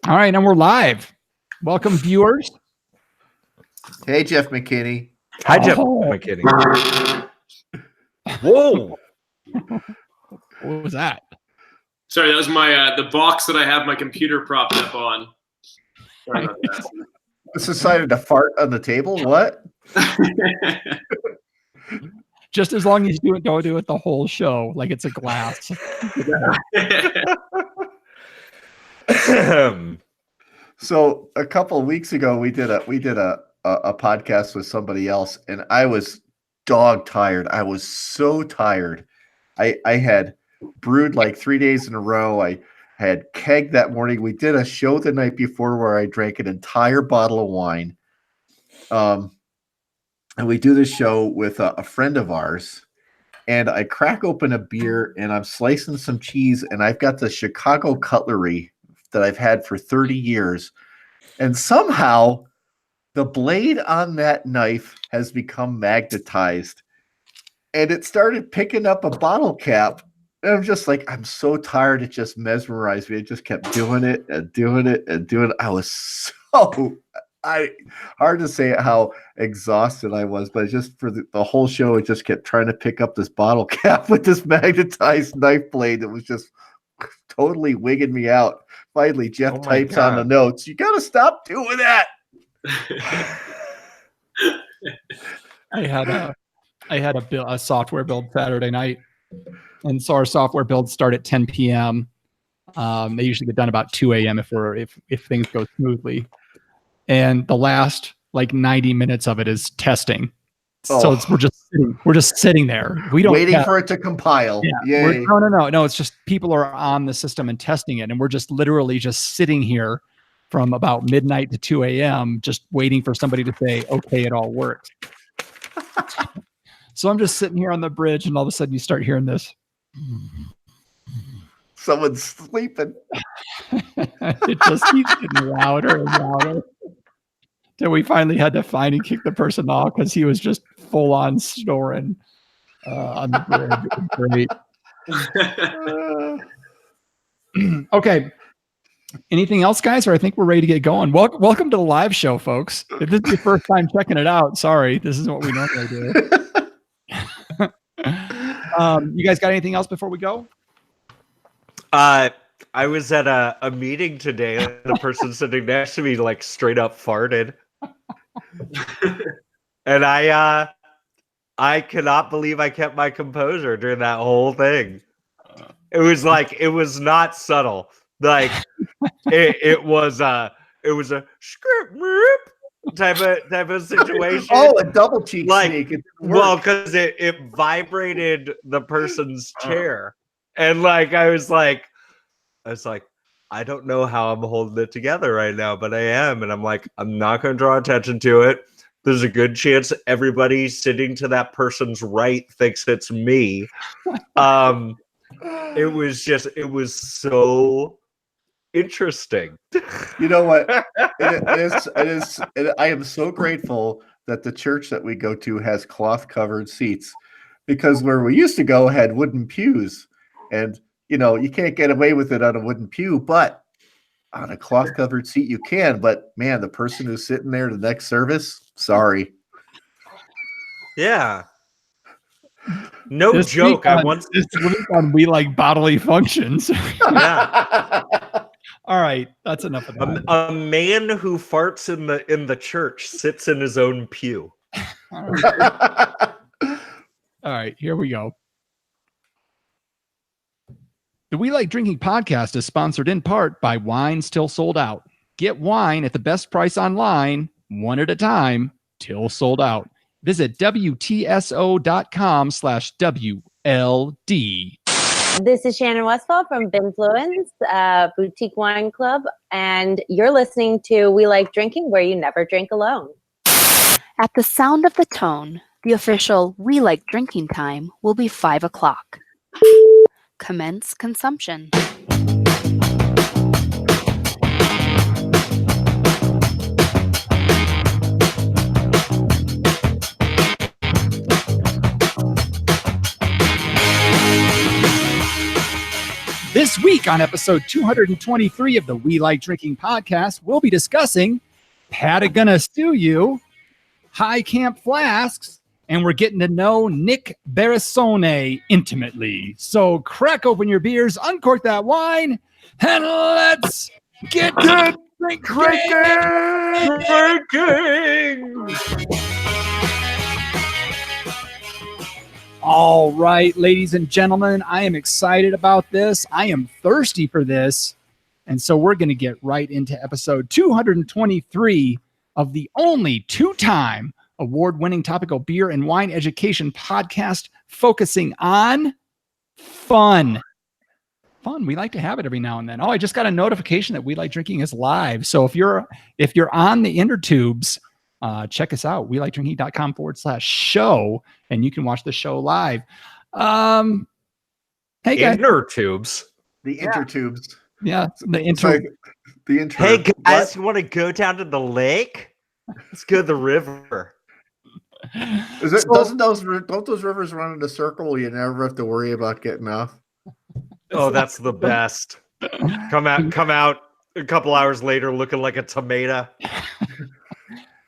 All right, and we're live. Welcome, viewers. Hey, Jeff McKinney. Hi, Jeff McKinney. Whoa! What was that? Sorry, that was my the box that I have my computer propped up on. Sorry about that. This decided to fart on the table. What? Just as long as you don't do it the whole show, like it's a glass. So a couple of weeks ago, we did a podcast with somebody else, and I was dog tired. I was so tired. I had brewed like 3 days in a row. I had kegged that morning. We did a show the night before where I drank an entire bottle of wine. And we do this show with a friend of ours, and I crack open a beer and I'm slicing some cheese, and I've got the Chicago cutlery that I've had for 30 years. And somehow the blade on that knife has become magnetized, and it started picking up a bottle cap. And I'm just like, I'm so tired. It just mesmerized me. It just kept doing it and doing it and doing it. I was so hard to say how exhausted I was, but just for the whole show, it just kept trying to pick up this bottle cap with this magnetized knife blade that was just totally wigging me out. Finally, Jeff types on the notes, "You got to stop doing that." I had a software build Saturday night, and so our software builds start at 10 p.m. They usually get done about 2 a.m. if things go smoothly. And the last like 90 minutes of it is testing. So we're just sitting there. We don't waiting for it to compile. Yeah, no. It's just people are on the system and testing it, and we're just literally just sitting here from about midnight to 2 a.m. just waiting for somebody to say, "Okay, it all works." So I'm just sitting here on the bridge, and all of a sudden you start hearing this. Someone's sleeping. It just keeps getting louder and louder. Till we finally had to find and kick the person off because he was just full on snoring on the bridge. It was great. Okay. Anything else, guys? Or I think we're ready to get going. Welcome to the live show, folks. If this is your first time checking it out, sorry. This isn't what we normally do. You guys got anything else before we go? I was at a meeting today, and the person sitting next to me like straight up farted. And I cannot believe I kept my composure during that whole thing. It was not subtle. Like it was a script type of situation. Oh, a double cheek sneak. Well, because it vibrated the person's chair. And like I was like, I don't know how I'm holding it together right now, but I am. And I'm like, I'm not going to draw attention to it. There's a good chance everybody sitting to that person's right thinks it's me. It was so interesting. You know what? It is. I am so grateful that the church that we go to has cloth covered seats, because where we used to go had wooden pews, and you can't get away with it on a wooden pew, but on a cloth covered seat you can. But man, the person who's sitting there the next service, sorry. Yeah. No this joke. I once this week on We Like Bodily Functions. Yeah. All right, that's enough of that. A man who farts in the church sits in his own pew. All right, here we go. The We Like Drinking podcast is sponsored in part by Wine Still Sold Out. Get wine at the best price online, one at a time, till sold out. Visit WTSO.com/WLD. This is Shannon Westfall from Binfluence, Boutique Wine Club, and you're listening to We Like Drinking, where you never drink alone. At the sound of the tone, the official We Like Drinking time will be 5 o'clock. Commence consumption. This This week on episode 223 of the We Like Drinking podcast, we'll be discussing Patagonna Stew You, High Camp Flasks, and we're getting to know Nic Barisone intimately. So crack open your beers, uncork that wine, and let's get to Drinking. All right, ladies and gentlemen, I am excited about this. I am thirsty for this. And so we're going to get right into episode 223 of the only two-time award-winning topical beer and wine education podcast focusing on fun. Fun. We like to have it every now and then. Oh, I just got a notification that We Like Drinking is live. So if you're on the inner tubes, check us out, welikedrinking.com/show, and you can watch the show live. Hey guys. Inner tubes. The intertubes. Yeah, the It's intro. like the inter. Hey guys, What? you want to go down to the lake? Let's go to the river. Is it? Don't those rivers run in a circle? You never have to worry about getting off. Oh, that's the best. Come out a couple hours later looking like a tomato.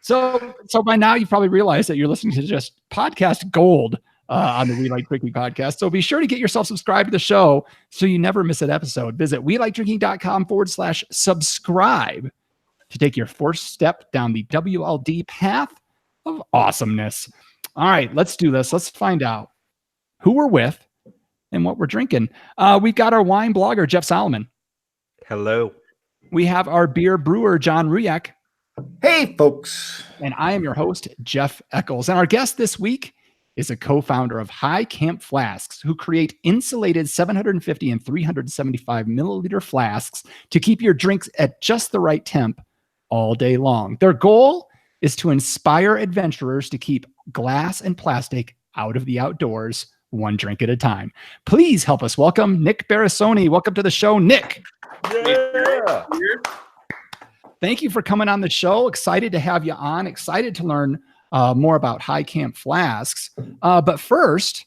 So by now you've probably realized that you're listening to just podcast gold on the We Like Drinking podcast. So be sure to get yourself subscribed to the show so you never miss an episode. Visit welikedrinking.com/subscribe to take your first step down the WLD path of awesomeness. All right, let's do this. Let's find out who we're with and what we're drinking. We've got our wine blogger, Jeff Solomon. Hello. We have our beer brewer, John Ruyak. Hey, folks. And I am your host, Jeff Eccles. And our guest this week is a co-founder of High Camp Flasks, who create insulated 750 and 375 milliliter flasks to keep your drinks at just the right temp all day long. Their goal is to inspire adventurers to keep glass and plastic out of the outdoors, one drink at a time. Please help us welcome Nic Barisone. Welcome to the show, Nic. Yeah. Thank you for coming on the show. Excited to have you on. Excited to learn more about High Camp Flasks. But first,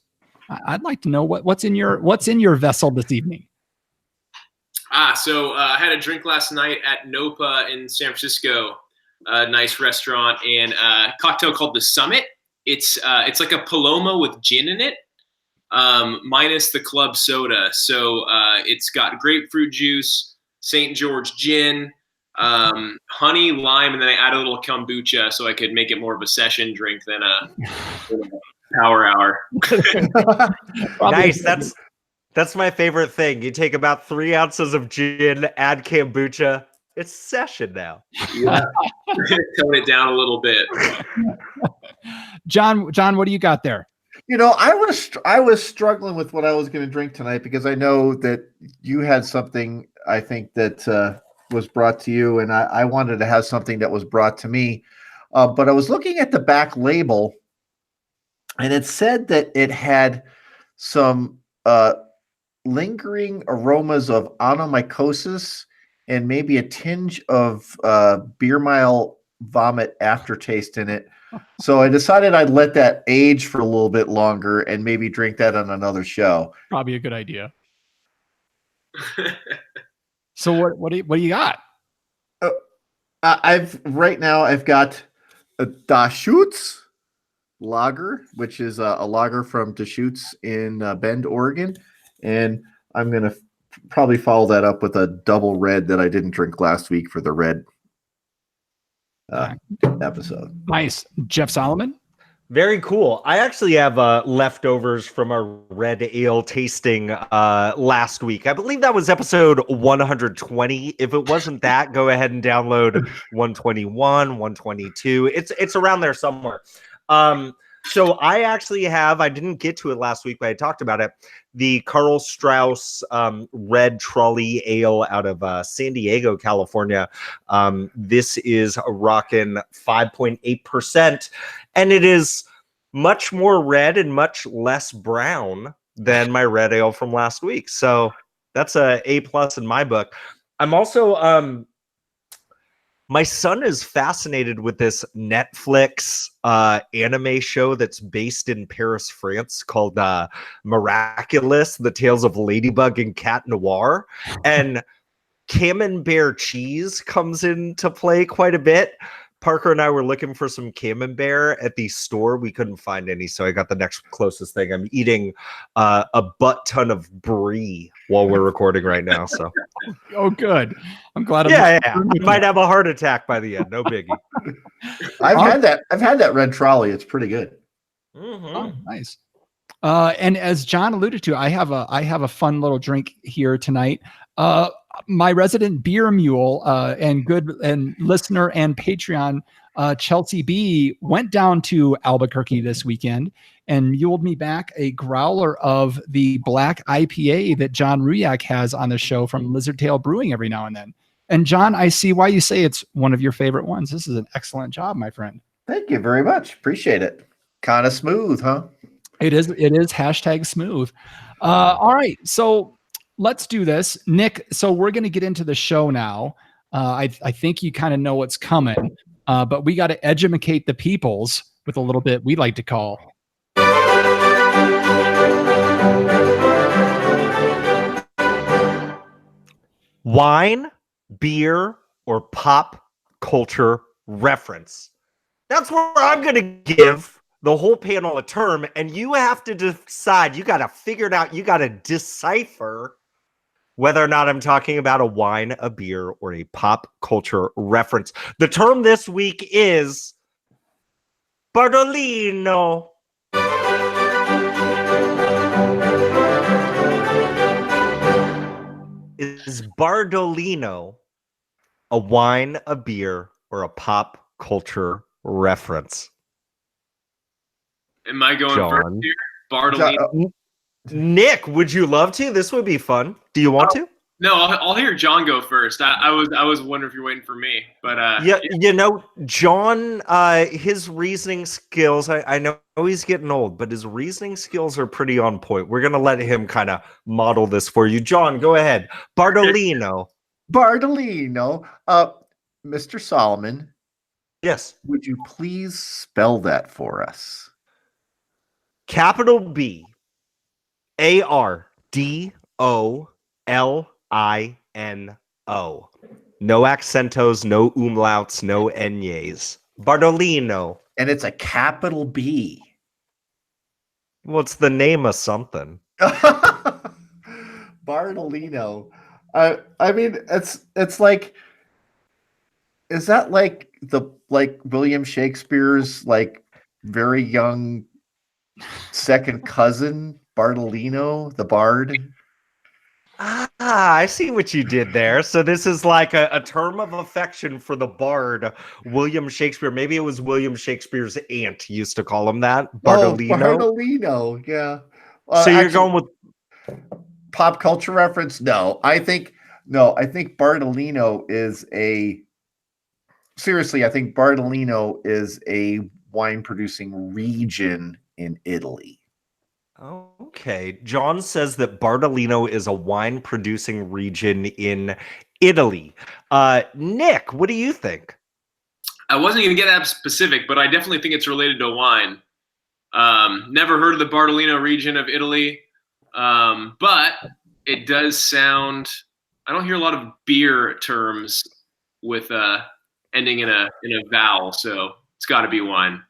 I'd like to know what's in your vessel this evening. So I had a drink last night at Nopa in San Francisco, a nice restaurant, and a cocktail called the Summit. It's like a Paloma with gin in it, minus the club soda. So it's got grapefruit juice, St. George gin, honey, lime, and then I add a little kombucha so I could make it more of a session drink than a power hour. Nice. That's my favorite thing. You take about 3 ounces of gin, add kombucha. It's session now. Yeah. Tone it down a little bit. John, what do you got there? You know, I was struggling with what I was going to drink tonight because I know that you had something, I think, that was brought to you, and I wanted to have something that was brought to me. But I was looking at the back label, and it said that it had some lingering aromas of onomycosis and maybe a tinge of beer mile vomit aftertaste in it. So I decided I'd let that age for a little bit longer and maybe drink that on another show. Probably a good idea. So what do you got? I've got a Deschutes lager, which is a lager from Deschutes in Bend, Oregon, and I'm gonna probably follow that up with a double red that I didn't drink last week for the red episode. Nice. Jeff Solomon. Very cool. I actually have leftovers from our red ale tasting last week. I believe that was episode 120. If it wasn't that, go ahead and download 121, 122. It's around there somewhere. So I actually I didn't get to it last week, but I talked about it. The Karl Strauss Red Trolley Ale out of San Diego, California. This is a rockin' 5.8%, and it is much more red and much less brown than my red ale from last week. So that's a A+ in my book. I'm also My son is fascinated with this Netflix anime show that's based in Paris, France, called Miraculous: The Tales of Ladybug and Cat Noir. And Camembert cheese comes into play quite a bit. Parker and I were looking for some Camembert at the store. We couldn't find any, so I got the next closest thing. I'm eating a butt ton of brie while we're recording right now. So, Oh, good. I'm glad. yeah. I might have a heart attack by the end. No biggie. I've had that red trolley. It's pretty good. Oh, nice. And as John alluded to, I have a fun little drink here tonight. My resident beer mule and listener and Patreon, Chelsea B, went down to Albuquerque this weekend and muled me back a growler of the black IPA that John Ruyak has on the show from Lizard Tail Brewing every now and then. And John, I see why you say it's one of your favorite ones. This is an excellent job, my friend. Thank you very much. Appreciate it. Kind of smooth, huh? It is #smooth. All right. So let's do this, Nick. So we're going to get into the show now. I think you kind of know what's coming, but we got to educate the peoples with a little bit we like to call wine, beer, or pop culture reference. That's where I'm going to give the whole panel a term, and you have to decide. You got to figure it out. You got to decipher whether or not I'm talking about a wine, a beer, or a pop culture reference. The term this week is Bardolino. Is Bardolino a wine, a beer, or a pop culture reference? Am I going John. first here? Bartolino. Nick, would you love to? This would be fun. Do you want to? No, I'll hear John go first. I was wondering if you're waiting for me, but yeah, you know, John, his reasoning skills. I know he's getting old, but his reasoning skills are pretty on point. We're gonna let him kind of model this for you. John, go ahead. Bardolino. Bardolino. Mr. Solomon. Yes. Would you please spell that for us? Capital B ARDOLINO. No accentos, no umlauts, no enys. Bardolino. And it's a capital B. What's the name of something? Bardolino. I mean, it's like, is that like William Shakespeare's like very young second cousin, Bardolino, the bard? Ah, I see what you did there. So this is like a term of affection for the bard, William Shakespeare. Maybe it was William Shakespeare's aunt used to call him that. Bardolino. Oh, Bardolino, yeah. So you're going with pop culture reference? No, I think Bardolino is seriously, I think Bardolino is a wine producing region in Italy. Okay. John says that Bardolino is a wine producing region in Italy. Nick, what do you think? I wasn't going to get that specific, but I definitely think it's related to wine. Never heard of the Bardolino region of Italy, but it does sound. I don't hear a lot of beer terms with ending in a vowel, so it's got to be wine.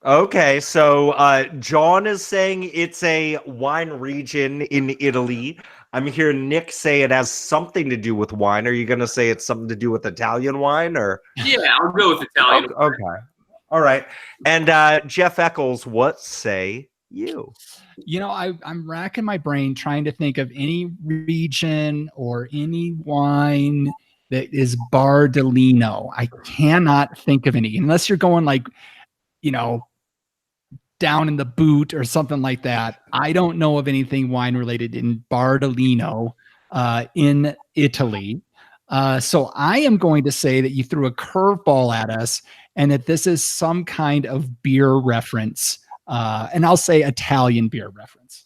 Okay, so John is saying it's a wine region in Italy. I'm hearing Nick say it has something to do with wine. Are you going to say it's something to do with Italian wine, or? Yeah, I'll go with Italian. Okay. All right. And Jeff Eccles, what say you? You know, I'm racking my brain trying to think of any region or any wine that is Bardolino. I cannot think of any, unless you're going like, you know, down in the boot or something like that. I don't know of anything wine related in Bardolino in Italy. So I am going to say that you threw a curveball at us and that this is some kind of beer reference. And I'll say Italian beer reference.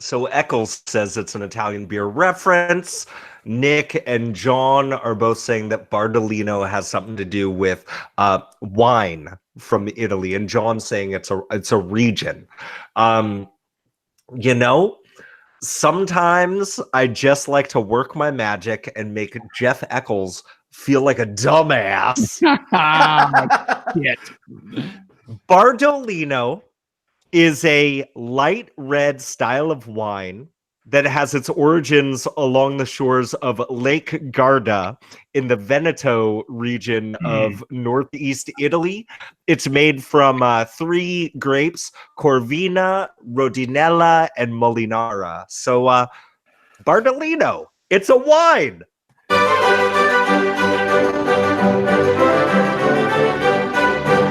So Eccles says it's an Italian beer reference. Nick and John are both saying that Bardolino has something to do with wine from Italy, and John's saying it's a region. You know, sometimes I just like to work my magic and make Jeff Eccles feel like a dumbass. Shit. Bardolino is a light red style of wine that has its origins along the shores of Lake Garda in the Veneto region of northeast Italy. It's made from 3 grapes, Corvina, Rodinella, and Molinara. So Bardolino, it's a wine.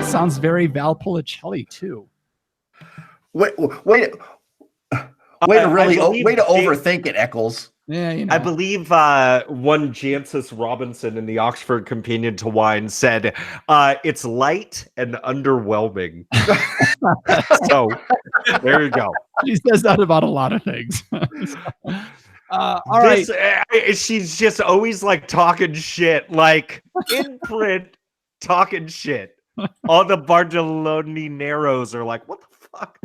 Sounds very Valpolicella too. Way to overthink it, Eccles. Yeah, you know. I believe one Jancis Robinson in the Oxford Companion to Wine said it's light and underwhelming. So there you go. She says that about a lot of things. All right. She's just always like talking shit, like in print, talking shit. All the Bardolinineros are like, what the fuck?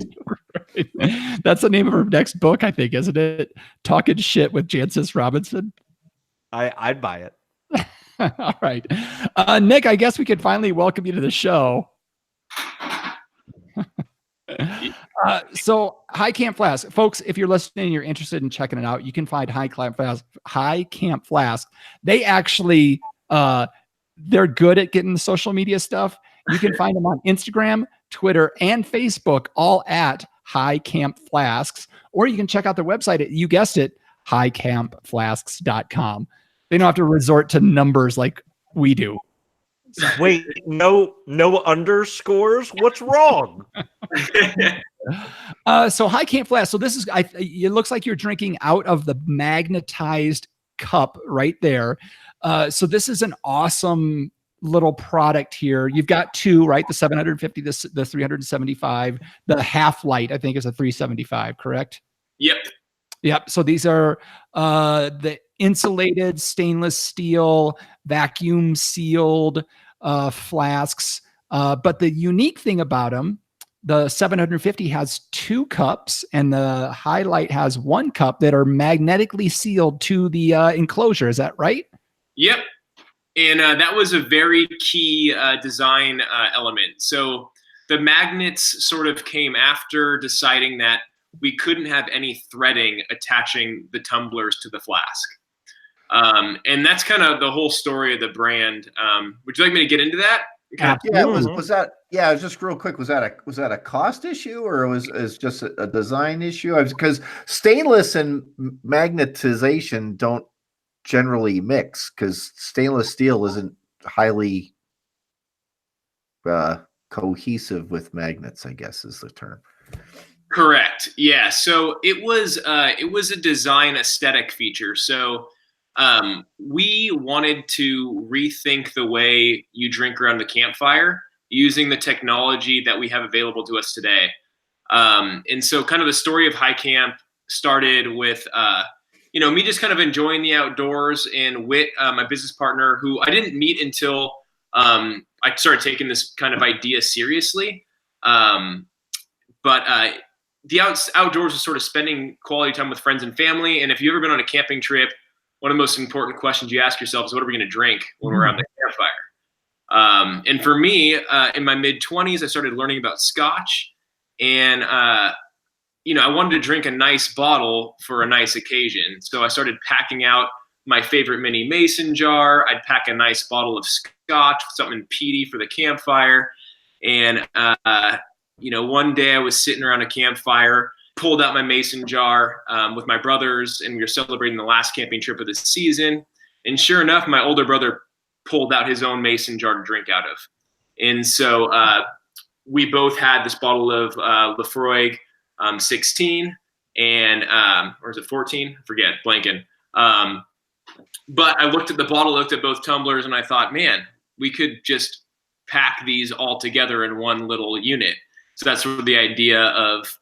That's the name of her next book, I think, isn't it? Talking Shit with Jancis Robinson. I'd buy it. All right. Nick, I guess we could finally welcome you to the show. So High Camp Flask, folks, if you're listening and you're interested in checking it out, you can find High Camp Flask. They actually, they're good at getting the social media stuff. You can find them on Instagram, Twitter, and Facebook, all at High Camp Flasks, or you can check out their website at, you guessed it, highcampflasks.com. They don't have to resort to numbers like we do. Wait, no underscores? What's wrong? So High Camp Flask. So this is, it looks like you're drinking out of the magnetized cup right there. So this is an awesome little product here. You've got 2, right? The 750, the 375, the half light, I think is a 375, correct? Yep. So these are the insulated stainless steel, vacuum sealed flasks. But the unique thing about them, the 750 has 2 cups and the Highlight has 1 cup that are magnetically sealed to the enclosure. Is that right? Yep. And that was a very key design element. So the magnets sort of came after deciding that we couldn't have any threading attaching the tumblers to the flask. And that's kind of the whole story of the brand. Would you like me to get into that? Yeah, was that? Yeah, just real quick. Was that a cost issue or was just a design issue? Because stainless and magnetization don't generally mix, because stainless steel isn't highly cohesive with magnets, I guess is the term. Correct. Yeah. So it was a design aesthetic feature. So we wanted to rethink the way you drink around the campfire using the technology that we have available to us today. And so kind of the story of High Camp started with me just kind of enjoying the outdoors, and Whit, my business partner, who I didn't meet until I started taking this kind of idea seriously. But the outdoors is sort of spending quality time with friends and family. And if you've ever been on a camping trip, one of the most important questions you ask yourself is, what are we going to drink when we're around the campfire? And for me, in my mid-20s, I started learning about Scotch. And I wanted to drink a nice bottle for a nice occasion. So I started packing out my favorite mini mason jar. I'd pack a nice bottle of Scotch, something peaty for the campfire. And, one day I was sitting around a campfire, pulled out my mason jar with my brothers, and we were celebrating the last camping trip of the season. And sure enough, my older brother pulled out his own mason jar to drink out of. And so we both had this bottle of Lefroy 16 and or is it 14? I forget, blanking. But I looked at the bottle, looked at both tumblers, and I thought, man, we could just pack these all together in one little unit. So that's sort of the idea of,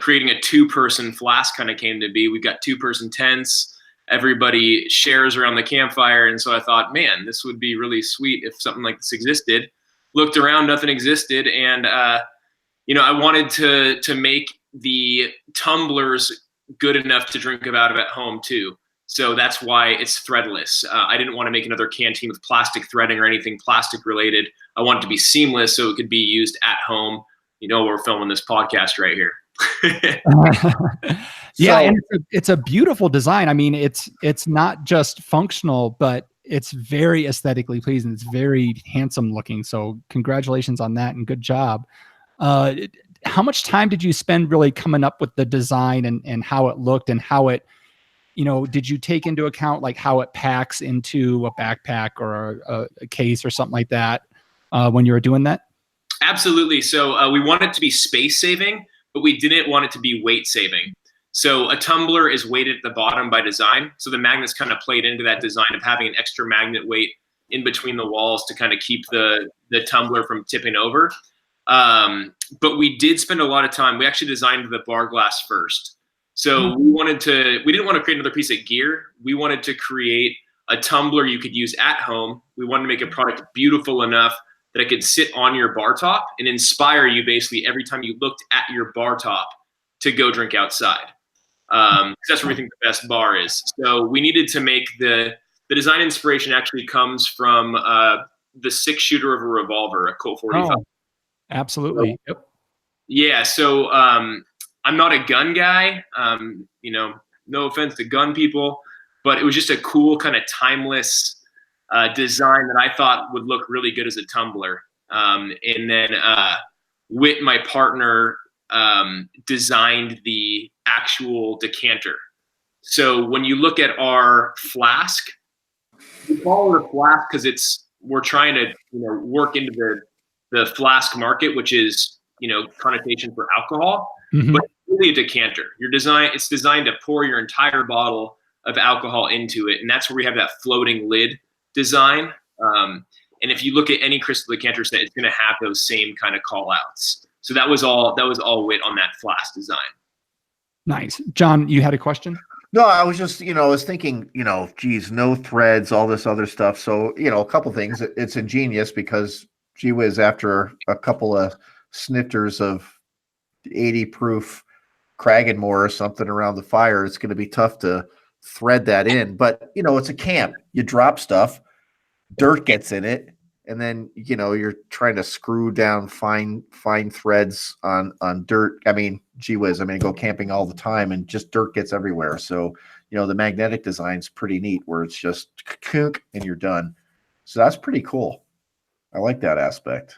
creating a 2-person flask kind of came to be. We've got 2-person tents. Everybody shares around the campfire. And so I thought, man, this would be really sweet if something like this existed. Looked around, nothing existed. And, I wanted to make the tumblers good enough to drink out of at home too. So that's why it's threadless. I didn't want to make another canteen with plastic threading or anything plastic related. I wanted to be seamless so it could be used at home. We're filming this podcast right here. Yeah, So- and it's a beautiful design. I mean, it's not just functional, but it's very aesthetically pleasing. It's very handsome looking. So congratulations on that and good job. How much time did you spend really coming up with the design and how it looked and how it, did you take into account like how it packs into a backpack or a case or something like that when you were doing that? Absolutely. So we want it to be space saving, but we didn't want it to be weight saving. So a tumbler is weighted at the bottom by design. So the magnets kind of played into that design of having an extra magnet weight in between the walls to kind of keep the tumbler from tipping over. But we did spend a lot of time. We actually designed the bar glass first. So we didn't want to create another piece of gear. We wanted to create a tumbler you could use at home. We wanted to make a product beautiful enough that it could sit on your bar top and inspire you basically every time you looked at your bar top to go drink outside. That's where we think the best bar is. So we needed to make the design inspiration actually comes from the 6-shooter of a revolver, a Colt 45. Oh, absolutely. Yep. Yeah. So I'm not a gun guy, no offense to gun people, but it was just a cool kind of timeless design that I thought would look really good as a tumbler. And then Whit, my partner, designed the actual decanter. So when you look at our flask, we call it a flask because we're trying to work into the flask market, which is connotation for alcohol, but it's really a decanter. It's designed to pour your entire bottle of alcohol into it, and that's where we have that floating lid design. And if you look at any crystal decanter set, it's going to have those same kind of call outs. So that was all Whit on that flask design. Nice. John, you had a question? No, I was just, I was thinking, geez, no threads, all this other stuff. So, a couple things. It's ingenious because, gee whiz, after a couple of snifters of 80 proof Kragenmore or something around the fire, it's going to be tough to thread that in. But, it's a camp. You drop stuff, dirt gets in it, and then, you're trying to screw down fine threads on dirt. I mean, gee whiz, I go camping all the time and just dirt gets everywhere. So, the magnetic design's pretty neat where it's just and you're done. So that's pretty cool. I like that aspect.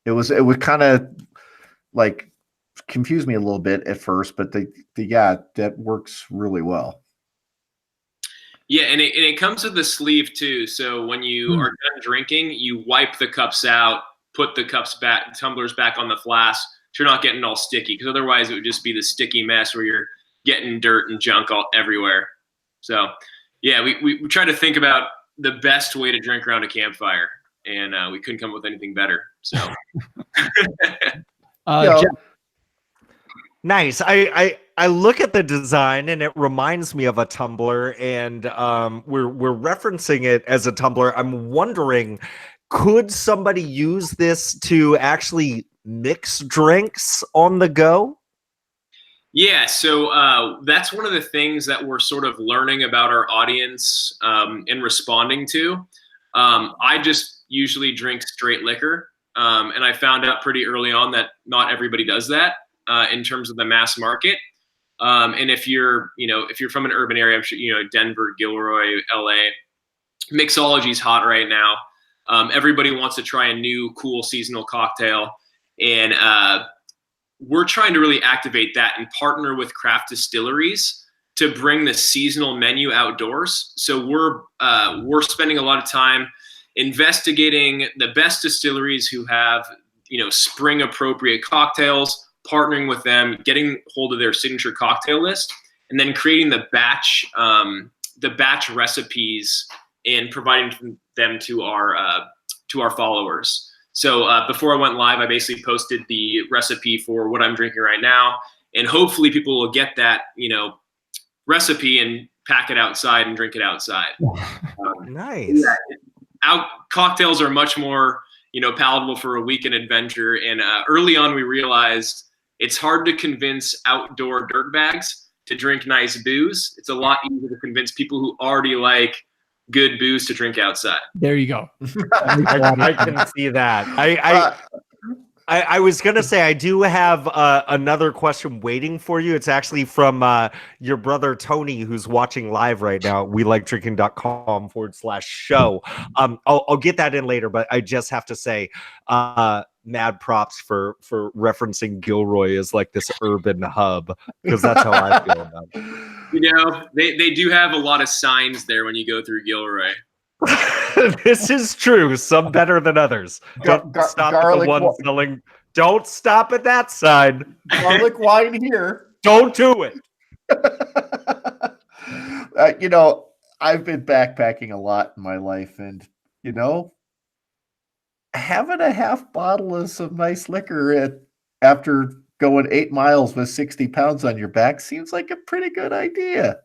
It would kind of like confuse me a little bit at first, but that works really well. Yeah, and it comes with the sleeve too. So when you are done drinking, you wipe the cups out, put the tumblers back on the flask, so you're not getting all sticky. Because otherwise, it would just be the sticky mess where you're getting dirt and junk all everywhere. So yeah, we try to think about the best way to drink around a campfire, and we couldn't come up with anything better. So Jeff, Nice. I look at the design and it reminds me of a tumbler, and we're referencing it as a tumbler. I'm wondering, could somebody use this to actually mix drinks on the go? yeah, so that's one of the things that we're sort of learning about our audience and responding to. I just usually drink straight liquor, and I found out pretty early on that not everybody does that in terms of the mass market. And if you're from an urban area, I'm sure Denver, Gilroy, LA, mixology is hot right now. Everybody wants to try a new cool seasonal cocktail, and we're trying to really activate that and partner with craft distilleries to bring the seasonal menu outdoors. So we're spending a lot of time investigating the best distilleries who have spring appropriate cocktails, partnering with them, getting hold of their signature cocktail list, and then creating the batch recipes and providing them to our followers. So before I went live, I basically posted the recipe for what I'm drinking right now, and hopefully people will get that, recipe and pack it outside and drink it outside. Nice. Cocktails are much more, palatable for a weekend adventure. And early on, we realized it's hard to convince outdoor dirtbags to drink nice booze. It's a lot easier to convince people who already like good booze to drink outside. There you go. I can see that. I was going to say, I do have another question waiting for you. It's actually from your brother, Tony, who's watching live right now. WeLikeDrinking.com/show. I'll get that in later, but I just have to say, mad props for referencing Gilroy as like this urban hub, because that's how I feel about it. They do have a lot of signs there when you go through Gilroy. This is true. Some better than others. Don't stop at the one selling. Don't stop at that sign. Garlic wine here. Don't do it. I've been backpacking a lot in my life, and having a half bottle of some nice liquor after going 8 miles with 60 pounds on your back seems like a pretty good idea.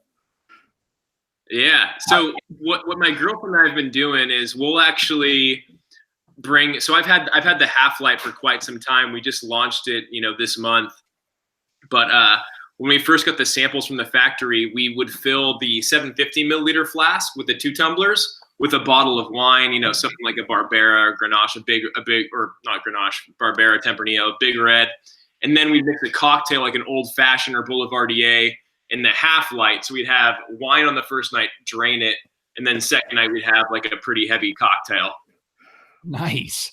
Yeah. So what my girlfriend and I have been doing is we'll actually bring. So I've had the Half-Light for quite some time. We just launched it, this month. But when we first got the samples from the factory, we would fill the 750 milliliter flask with the 2 tumblers with a bottle of wine. Something like a Barbera, Grenache, Barbera Tempranillo, Big Red, and then we'd mix a cocktail like an Old Fashioned or Boulevardier in the Half-Light. So we'd have wine on the first night, drain it, and then second night we'd have like a pretty heavy cocktail. Nice.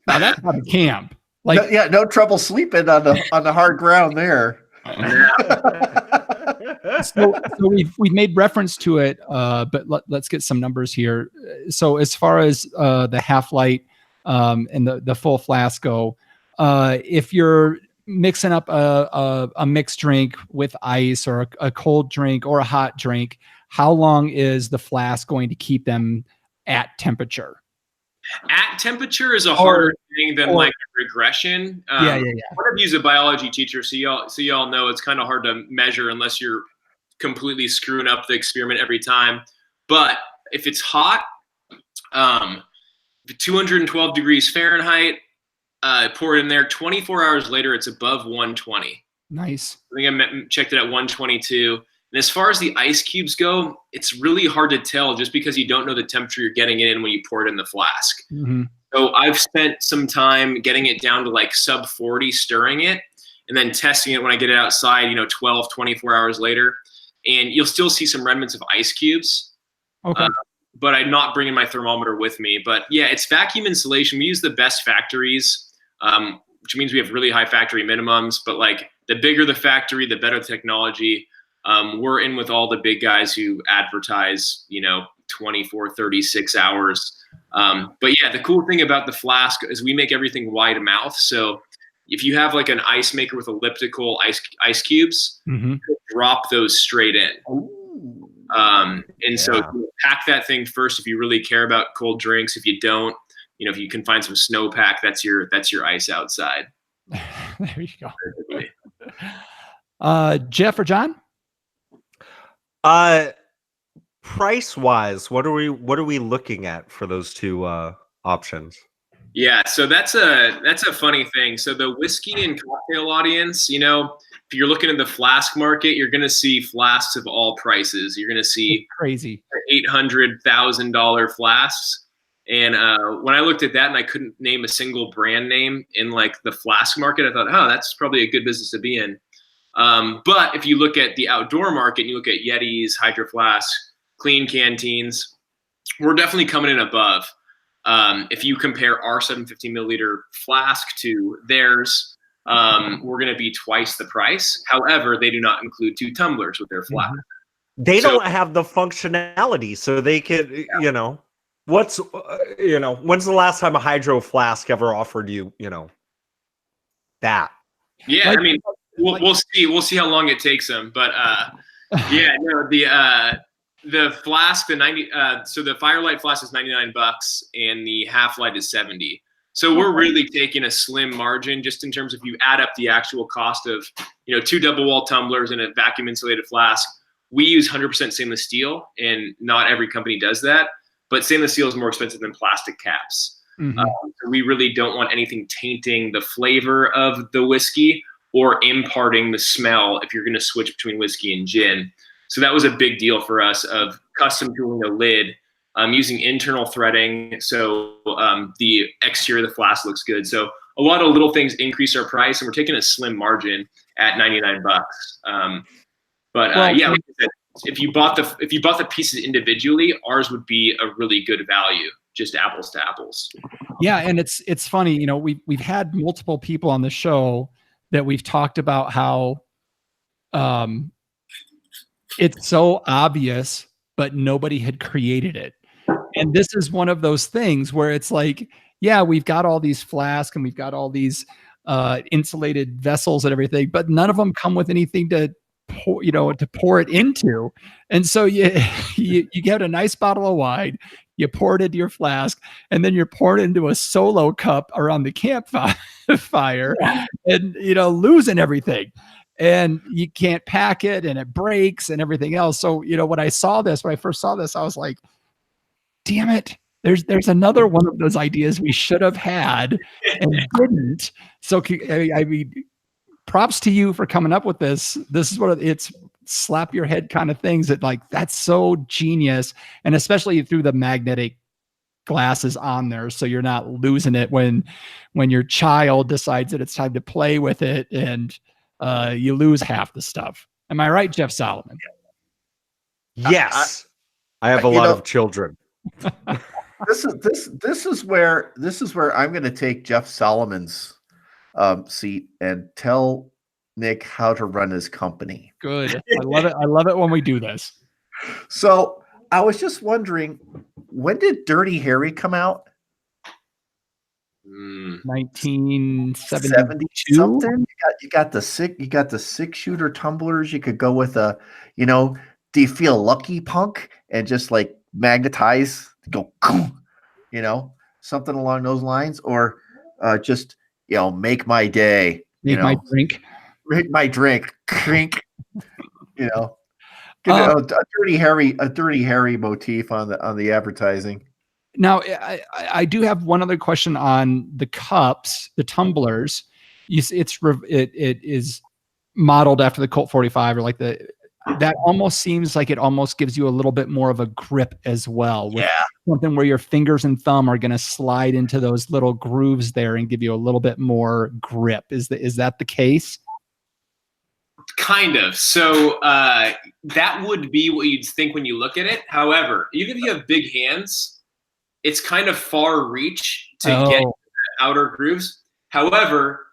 Now that's not a camp. No trouble sleeping on the hard ground there. So we've made reference to it, but let's get some numbers here. So as far as the Half-Light and the full flask go, if you're mixing up a mixed drink with ice or a cold drink or a hot drink, how long is the flask going to keep them at temperature? At temperature is a harder thing than like a regression. Yeah. I want to use a biology teacher, so y'all know it's kind of hard to measure unless you're completely screwing up the experiment every time. But if it's hot, 212 degrees Fahrenheit, pour it in there. 24 hours later, it's above 120. Nice. I think I checked it at 122. And as far as the ice cubes go, it's really hard to tell just because you don't know the temperature you're getting it in when you pour it in the flask. Mm-hmm. So I've spent some time getting it down to like sub 40, stirring it, and then testing it when I get it outside, 12, 24 hours later. And you'll still see some remnants of ice cubes. Okay. But I'm not bringing my thermometer with me. But yeah, it's vacuum insulation. We use the best factories, which means we have really high factory minimums. But like the bigger the factory, the better the technology. We're in with all the big guys who advertise, 24, 36 hours. But yeah, the cool thing about the flask is we make everything wide mouth. So if you have like an ice maker with elliptical ice cubes, mm-hmm. drop those straight in. So pack that thing first if you really care about cold drinks. If you don't, if you can find some snowpack, that's your ice outside. There you go. Jeff or John? Price wise, what are we looking at for those two options? Yeah, so that's a funny thing. So the whiskey and cocktail audience, if you're looking at the flask market, you're going to see flasks of all prices. You're going to see crazy $800,000 flasks. And when I looked at that and I couldn't name a single brand name in like the flask market, I thought, oh, that's probably a good business to be in. But if you look at the outdoor market, and you look at Yetis, Hydro Flasks, clean canteens, we're definitely coming in above. If you compare our 750 milliliter flask to theirs, we're going to be twice the price. However, they do not include 2 tumblers with their flask. They don't have the functionality, so they could, when's the last time a Hydro Flask ever offered you, that? Yeah, I mean, we'll see. We'll see how long it takes them. But the flask, so the Firelight flask is $99 and the Half-Light is $70. So we're really taking a slim margin just in terms of you add up the actual cost of, 2 double wall tumblers and a vacuum insulated flask. We use 100% stainless steel, and not every company does that. But stainless steel is more expensive than plastic caps. So we really don't want anything tainting the flavor of the whiskey or imparting the smell if you're going to switch between whiskey and gin. So that was a big deal for us of custom tooling the lid, using internal threading. So the exterior of the flask looks good. So a lot of little things increase our price, and we're taking a slim margin at $99. Like I said, if you bought the pieces individually, ours would be a really good value, just apples to apples. Yeah, and it's funny, we've had multiple people on the show that we've talked about how it's so obvious, but nobody had created it. And this is one of those things where it's like, yeah, we've got all these flasks and we've got all these insulated vessels and everything, but none of them come with anything to pour it into. And so you get a nice bottle of wine, you pour it into your flask, and then you're pouring it into a solo cup around the campfire and, losing everything. And you can't pack it and it breaks and everything else. So, when I first saw this, I was like, damn it. There's another one of those ideas we should have had and didn't. So, I mean, props to you for coming up with this. This is it's slap your head kind of things that's so genius. And especially through the magnetic glasses on there. So you're not losing it when your child decides that it's time to play with it and you lose half the stuff. Am I right, Jeff Solomon? Yes. I have a lot of children. This is where I'm going to take Jeff Solomon's seat and tell Nic how to run his company. Good. I love it. I love it when we do this. So I was just wondering, when did Dirty Harry come out? 1972 something. You got the 6-shooter tumblers. You could go with do you feel lucky punk and just like magnetize, go, something along those lines, or just make my day, my drink, make my drink, drink, a Dirty Harry motif on the advertising. Now, I do have one other question on the cups, the tumblers. It is modeled after the Colt 45, or that almost seems like it almost gives you a little bit more of a grip as well. Yeah. Something where your fingers and thumb are going to slide into those little grooves there and give you a little bit more grip. Is that the case? Kind of. So that would be what you'd think when you look at it. However, even if you have big hands, it's kind of far reach to get the outer grooves. However,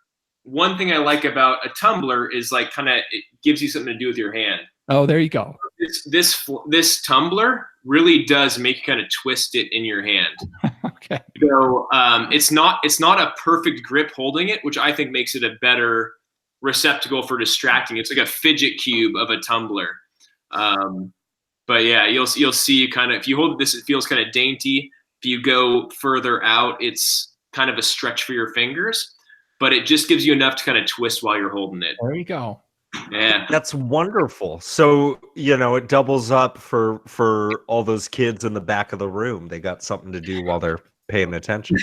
one thing I like about a tumbler is it gives you something to do with your hand. Oh, there you go. This tumbler really does make you kind of twist it in your hand. Okay. So it's not a perfect grip holding it, which I think makes it a better receptacle for distracting. It's like a fidget cube of a tumbler. But yeah, you'll see kind of, if you hold this, it feels kind of dainty. If you go further out, it's kind of a stretch for your fingers, but it just gives you enough to kind of twist while you're holding it. There you go. Yeah. That's wonderful. So, it doubles up for all those kids in the back of the room. They got something to do while they're paying attention.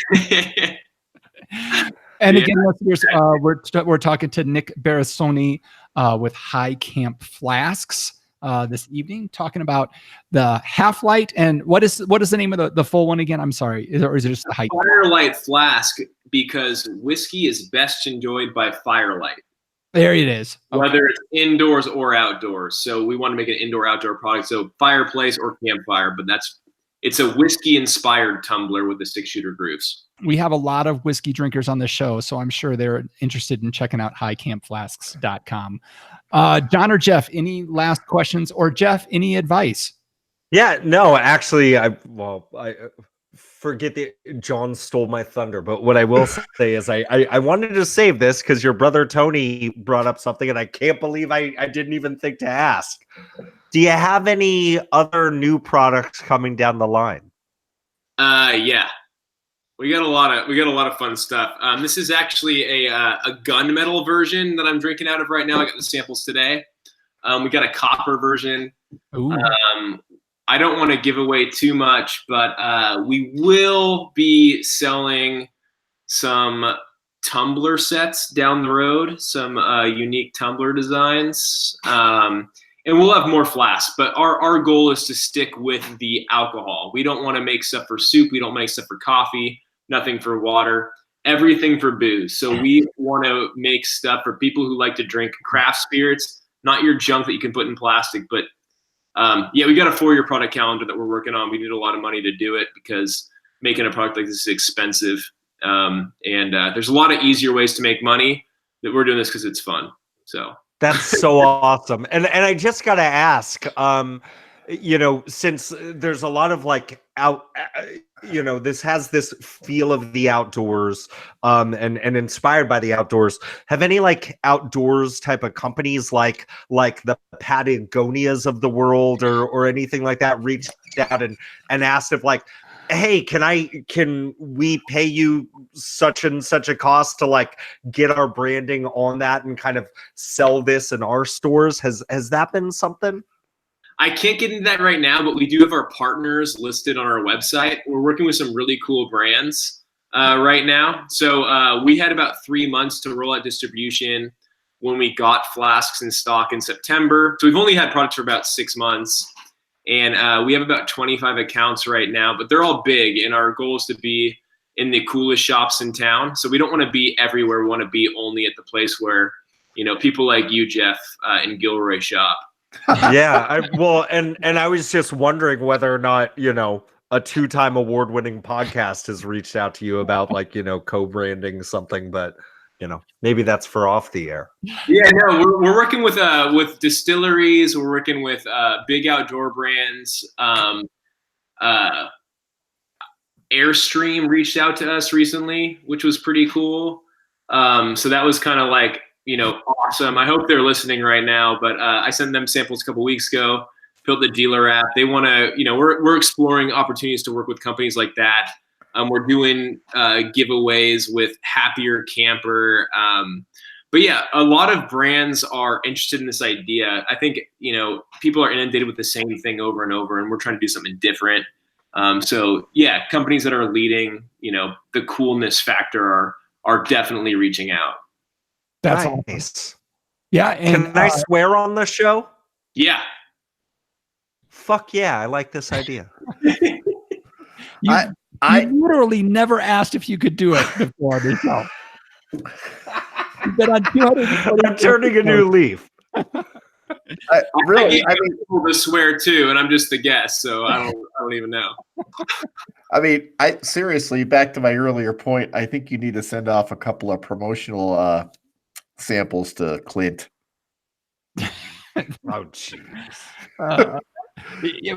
And again, listeners, we're talking to Nic Barisone with High Camp Flasks this evening, talking about the Half-Light. And what is the name of the full one again? I'm sorry. Or is it just the High Firelight Flask, because whiskey is best enjoyed by firelight. There it is. Okay. Whether it's indoors or outdoors. So we want to make an indoor-outdoor product. So fireplace or campfire, but it's a whiskey-inspired tumbler with the 6-shooter grooves. We have a lot of whiskey drinkers on the show, so I'm sure they're interested in checking out highcampflasks.com. John or Jeff, any last questions? Or Jeff, any advice? Yeah, no, actually, I forget that John stole my thunder, but what I will say is I wanted to save this because your brother Tony brought up something, and I can't believe I didn't even think to ask. Do you have any other new products coming down the line? Yeah. We got a lot of fun stuff. This is actually a gunmetal version that I'm drinking out of right now. I got the samples today. We got a copper version. Ooh. I don't want to give away too much, but we will be selling some tumbler sets down the road, some unique tumbler designs. And we'll have more flasks, but our goal is to stick with the alcohol. We don't want to make stuff for soup. We don't make stuff for coffee, nothing for water, everything for booze. So we want to make stuff for people who like to drink craft spirits, not your junk that you can put in plastic. But we got a 4-year product calendar that we're working on. We need a lot of money to do it because making a product like this is expensive. And there's a lot of easier ways to make money. That we're doing this because it's fun. So. That's so awesome. And I just got to ask, since there's a lot of this has this feel of the outdoors, and inspired by the outdoors. Have any outdoors type of companies like the Patagonias of the world or anything like that reached out and asked if hey, can we pay you such and such a cost to get our branding on that and kind of sell this in our stores? Has that been something? I can't get into that right now, but we do have our partners listed on our website. We're working with some really cool brands right now. So we had about 3 months to roll out distribution when we got flasks in stock in September. So we've only had products for about 6 months. And we have about 25 accounts right now, but they're all big. And our goal is to be in the coolest shops in town. So we don't want to be everywhere. We want to be only at the place where, people like you, Jeff, and Gilroy shop. Yeah. I was just wondering whether or not, a 2-time award-winning podcast has reached out to you about co-branding something, but maybe that's for off the air. Yeah, no, we're working with distilleries. We're working with big outdoor brands. Airstream reached out to us recently, which was pretty cool. So that was kind of awesome. I hope they're listening right now, but I sent them samples a couple weeks ago, built the dealer app. They want to, we're exploring opportunities to work with companies like that. We're doing giveaways with Happier Camper. But yeah, a lot of brands are interested in this idea. I think, people are inundated with the same thing over and over, and we're trying to do something different. So yeah, companies that are leading, the coolness factor are definitely reaching out. That's nice. Awesome. Yeah. And can I swear on the show? Yeah. Fuck yeah. I like this idea. I literally never asked if you could do it before this show. I'm turning a new leaf. I mean, people to swear too, and I'm just the guest, so I don't even know. I mean, seriously, back to my earlier point, I think you need to send off a couple of promotional samples to Clint. Oh, jeez.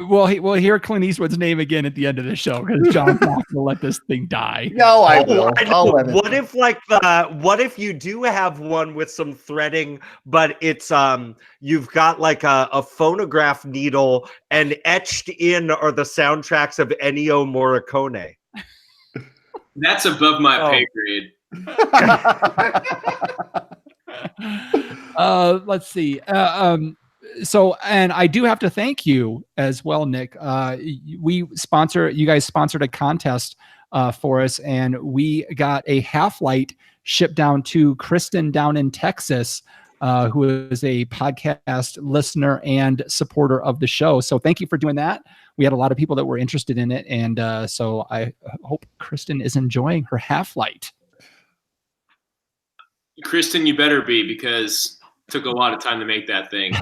We'll hear Clint Eastwood's name again at the end of the show because John's not going to let this thing die. No, I will. I'll let it. What if you do have one with some threading, but it's you've got a phonograph needle and etched in are the soundtracks of Ennio Morricone? That's above my pay grade. Let's see. So, and I do have to thank you as well, Nic. You guys sponsored a contest for us, and we got a half-light shipped down to Kristen down in Texas, who is a podcast listener and supporter of the show. So thank you for doing that. We had a lot of people that were interested in it. And so I hope Kristen is enjoying her half-light. Kristen, you better be, because it took a lot of time to make that thing.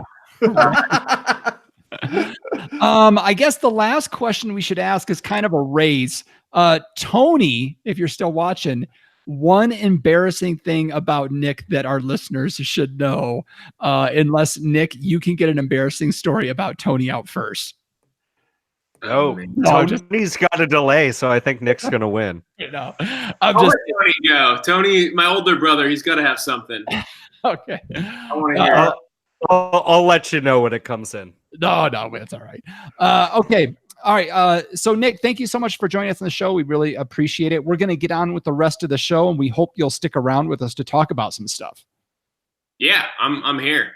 I guess the last question we should ask is kind of a raise. Tony, if you're still watching, one embarrassing thing about Nic that our listeners should know, unless Nic, you can get an embarrassing story about Tony out first. No, Tony's got a delay, so I think Nic's gonna win. I'll let Tony go. Tony, my older brother, he's got to have something. Okay. I want to hear it. I'll let you know when it comes in. No, it's all right. Okay. All right. So Nic, thank you so much for joining us on the show. We really appreciate it. We're going to get on with the rest of the show, and we hope you'll stick around with us to talk about some stuff. Yeah, I'm here.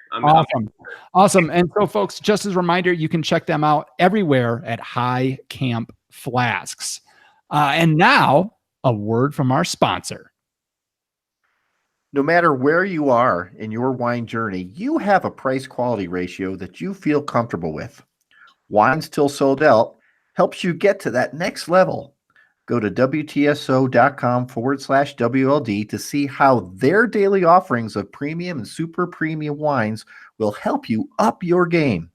Awesome. And so, folks, just as a reminder, you can check them out everywhere at High Camp Flasks. And now, a word from our sponsor. No matter where you are in your wine journey, you have a price-quality ratio that you feel comfortable with. Wines Till Sold Out helps you get to that next level. Go to WTSO.com/WLD to see how their daily offerings of premium and super premium wines will help you up your game.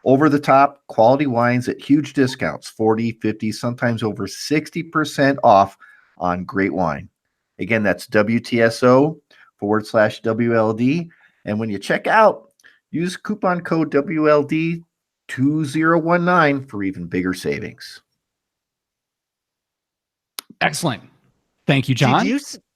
Over-the-top quality wines at huge discounts, 40, 50, sometimes over 60% off on great wine. Again, that's WTSO/WLD. And when you check out, use coupon code WLD2019 for even bigger savings. Excellent. Thank you, John.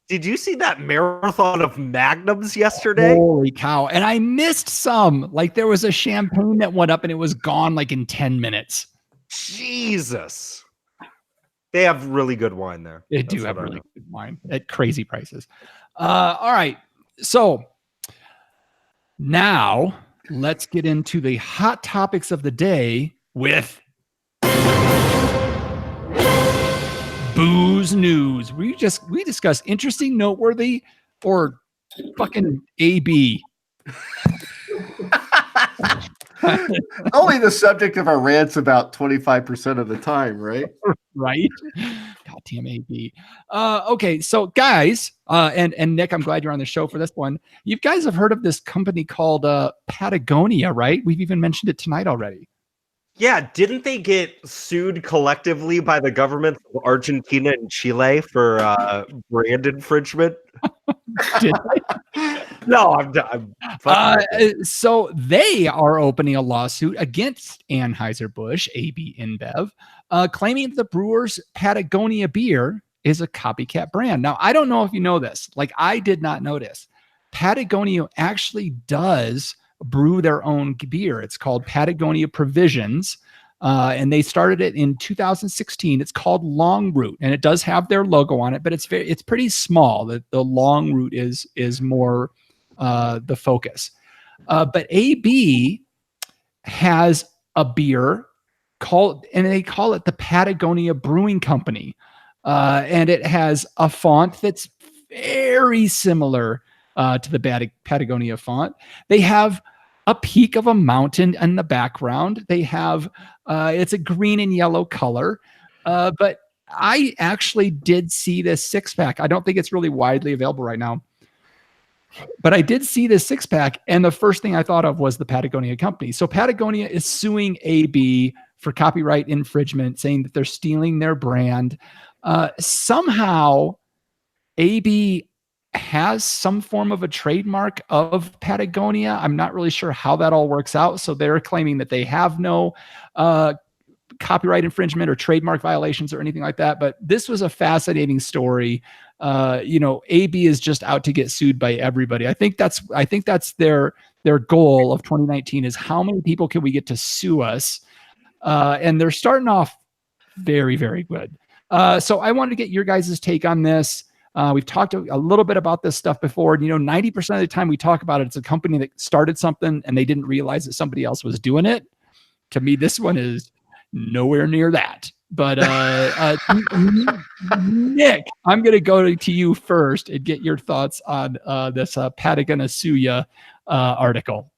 Did you see that marathon of Magnums yesterday? Holy cow. And I missed some. Like there was a champagne that went up and it was gone like in 10 minutes. Jesus. They have really good wine there. They do have really good wine at crazy prices. All right. So now let's get into the hot topics of the day with Booze News. We discuss interesting, noteworthy, or fucking AB. Only the subject of our rants about 25% of the time, right? Right? Goddamn AB. Okay, so guys, and Nic, I'm glad you're on the show for this one. You guys have heard of this company called Patagonia, right? We've even mentioned it tonight already. Yeah, didn't they get sued collectively by the governments of Argentina and Chile for brand infringement? Did they? No, I'm so they are opening a lawsuit against Anheuser-Busch, AB InBev, claiming the brewer's Patagonia beer is a copycat brand. Now, I don't know if you know this. Like, I did not know this. Patagonia actually does brew their own beer. It's called Patagonia Provisions, and they started it in 2016. It's called Long Root, and it does have their logo on it, but it's pretty small. The Long Root is more the focus. But AB has a beer and they call it the Patagonia Brewing Company, and it has a font that's very similar to the Patagonia font. They have a peak of a mountain in the background. They have it's a green and yellow color, but I actually did see this 6-pack. I don't think it's really widely available right now, but I did see this 6-pack, and the first thing I thought of was the Patagonia company. So Patagonia is suing AB for copyright infringement, saying that they're stealing their brand. Somehow AB has some form of a trademark of Patagonia. I'm not really sure how that all works out. So they're claiming that they have no copyright infringement or trademark violations or anything like that. But this was a fascinating story. AB is just out to get sued by everybody. I think that's their goal of 2019 is how many people can we get to sue us? And they're starting off very, very good. So I wanted to get your guys' take on this. We've talked a little bit about this stuff before. 90% of the time we talk about it, it's a company that started something and they didn't realize that somebody else was doing it. To me, this one is nowhere near that. But Nic, I'm going to go to you first and get your thoughts on this Patagonia Suya article.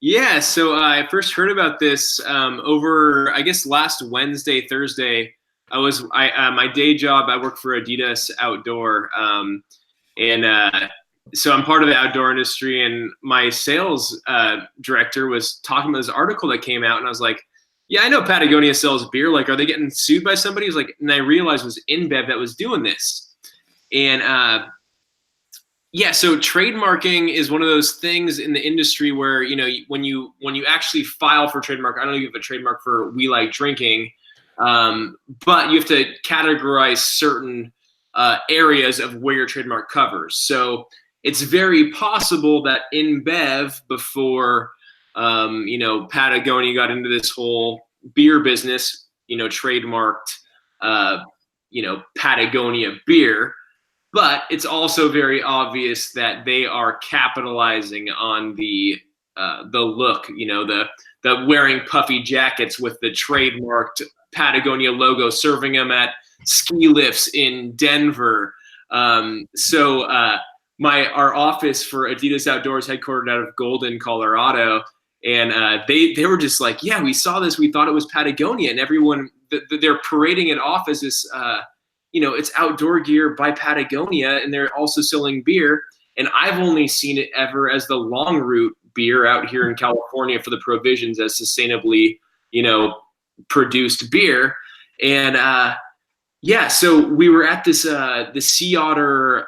Yeah, so I first heard about this over, I guess, last Wednesday, Thursday. My day job, I work for Adidas Outdoor, so I'm part of the outdoor industry, and my sales director was talking about this article that came out, and I was like, yeah, I know Patagonia sells beer. Like, are they getting sued by somebody? He was like, and I realized it was InBev that was doing this. And yeah, so trademarking is one of those things in the industry where, when you actually file for trademark, I don't know if you have a trademark for We Like Drinking, but you have to categorize certain areas of where your trademark covers. So it's very possible that InBev, before Patagonia got into this whole beer business, trademarked, Patagonia beer. But it's also very obvious that they are capitalizing on the look, the wearing puffy jackets with the trademarked Patagonia logo, serving them at ski lifts in Denver. Our office for Adidas Outdoors, headquartered out of Golden, Colorado, and they were just like, yeah, we saw this, we thought it was Patagonia, and everyone they're parading it off as this. It's outdoor gear by Patagonia, and they're also selling beer. And I've only seen it ever as the long route beer out here in California for the provisions as sustainably, produced beer. And so we were at this the Sea Otter,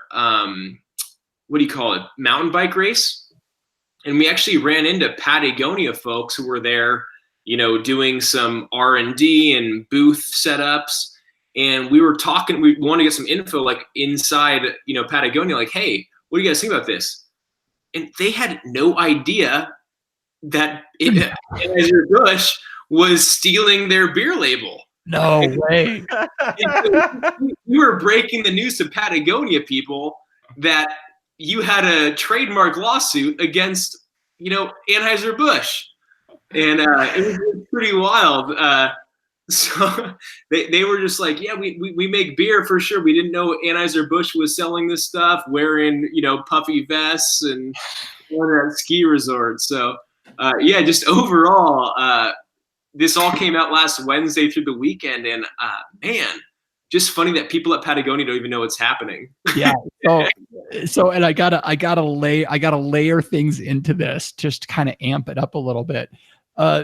mountain bike race, and we actually ran into Patagonia folks who were there, doing some R&D and booth setups. And we were talking, we wanted to get some info like inside, Patagonia, like, hey, what do you guys think about this? And they had no idea that Anheuser-Busch was stealing their beer label. No way. We were breaking the news to Patagonia people that you had a trademark lawsuit against, Anheuser-Busch. And it was pretty wild. So they were just like, yeah, we make beer for sure. We didn't know Anheuser-Busch was selling this stuff, wearing, puffy vests and going at ski resorts. So, just overall, this all came out last Wednesday through the weekend. And, man, just funny that people at Patagonia don't even know what's happening. Yeah. So, and I gotta layer things into this, just to kind of amp it up a little bit.